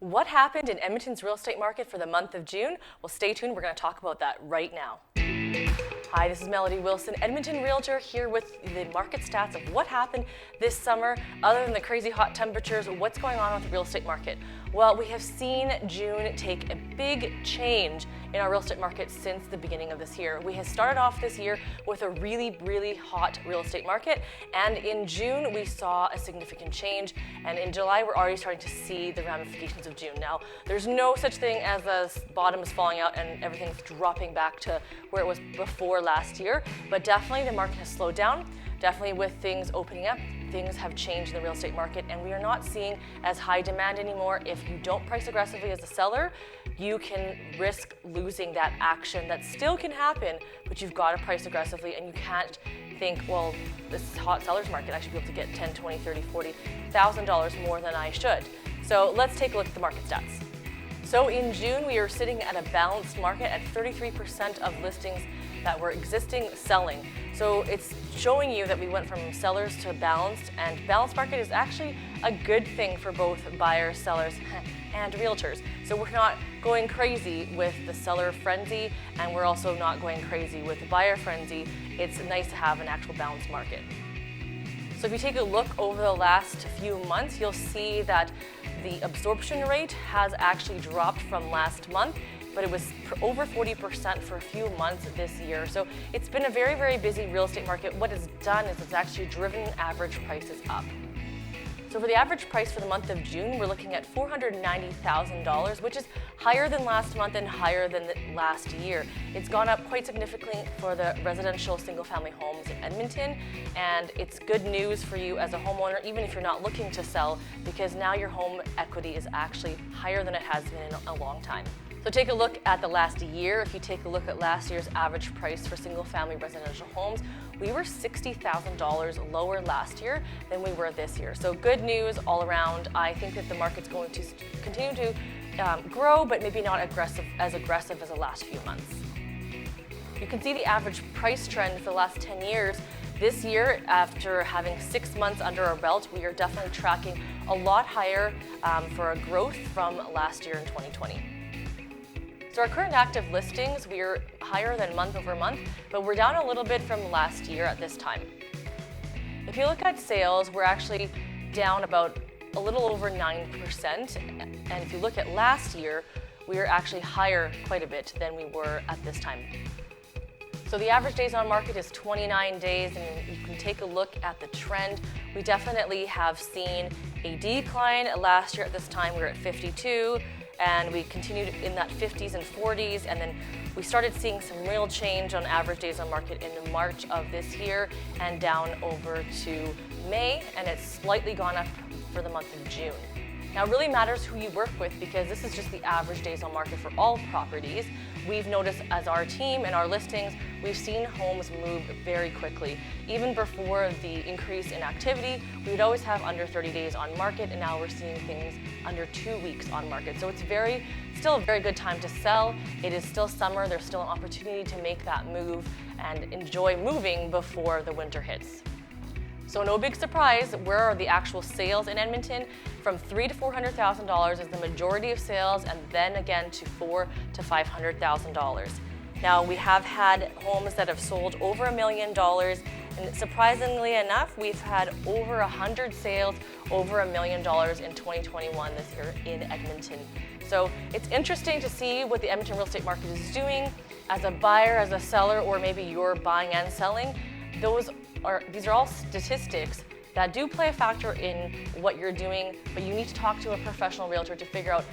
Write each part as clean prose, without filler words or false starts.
What happened in Edmonton's real estate market for the month of June? Well, stay tuned. We're going to talk about that right now. Hi, this is Melody Wilson, Edmonton Realtor, here with the market stats of what happened this summer. Other than the crazy hot temperatures, what's going on with the real estate market? Well, we have seen June take a big change in our real estate market since the beginning of this year. We have started off this year with a really hot real estate market, and in June we saw a significant change, and in July we're already starting to see the ramifications of June. Now, there's no such thing as the bottom is falling out and everything's dropping back to where it was before last year, but definitely the market has slowed down. Definitely with things opening up, things have changed in the real estate market, and we are not seeing as high demand anymore. If you don't price aggressively as a seller, you can risk losing that action. That still can happen, but you've got to price aggressively, and you can't think, well, this is hot seller's market, I should be able to get $10, $20, $30, $40,000 more than I should. So let's take a look at the market stats. So in June, we are sitting at a balanced market at 33% of listings that were existing selling. So it's showing you that we went from sellers to balanced, and balanced market is actually a good thing for both buyers, sellers, and realtors. So we're not going crazy with the seller frenzy, and we're also not going crazy with the buyer frenzy. It's nice to have an actual balanced market. So if you take a look over the last few months, you'll see that the absorption rate has actually dropped from last month, but it was over 40% for a few months this year. So it's been a very busy real estate market. What it's done is it's actually driven average prices up. So for the average price for the month of June, we're looking at $490,000, which is higher than last month and higher than last year. It's gone up quite significantly for the residential single-family homes in Edmonton, and it's good news for you as a homeowner, even if you're not looking to sell, because now your home equity is actually higher than it has been in a long time. So take a look at the last year. If you take a look at last year's average price for single-family residential homes, we were $60,000 lower last year than we were this year. So good news all around. I think that the market's going to continue to grow, but maybe not as aggressive as the last few months. You can see the average price trend for the last 10 years. This year, after having 6 months under our belt, we are definitely tracking a lot higher for a growth from last year in 2020. So our current active listings, we're higher than month over month, but we're down a little bit from last year at this time. If you look at sales, we're actually down about a little over 9%. And if you look at last year, we are actually higher quite a bit than we were at this time. So the average days on market is 29 days, and you can take a look at the trend. We definitely have seen a decline. Last year at this time, we were at 52. And we continued in that 50s and 40s, and then we started seeing some real change on average days on market in March of this year and down over to May, and it's slightly gone up for the month of June. Now, it really matters who you work with, because this is just the average days on market for all properties. We've noticed as our team and our listings, we've seen homes move very quickly. Even before the increase in activity, we would always have under 30 days on market, and now we're seeing things under 2 weeks on market. So it's still a very good time to sell. It is still summer. There's still an opportunity to make that move and enjoy moving before the winter hits. So no big surprise, where are the actual sales in Edmonton? From $300,000 to $400,000 is the majority of sales, and then again to $400,000 to $500,000. Now, we have had homes that have sold over $1 million, and surprisingly enough, we've had over 100 sales over $1 million in 2021 this year in Edmonton. So it's interesting to see what the Edmonton real estate market is doing. As a buyer, as a seller, or maybe you're buying and selling, these are all statistics that do play a factor in what you're doing, but you need to talk to a professional realtor to figure out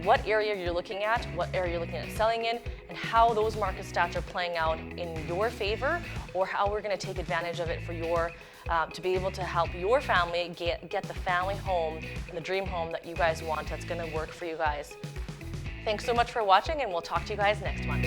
what area you're looking at, what area you're looking at selling in, and how those market stats are playing out in your favor, or how we're going to take advantage of it for to be able to help your family get the family home and the dream home that you guys want, that's going to work for you guys. Thanks so much for watching, and we'll talk to you guys next month.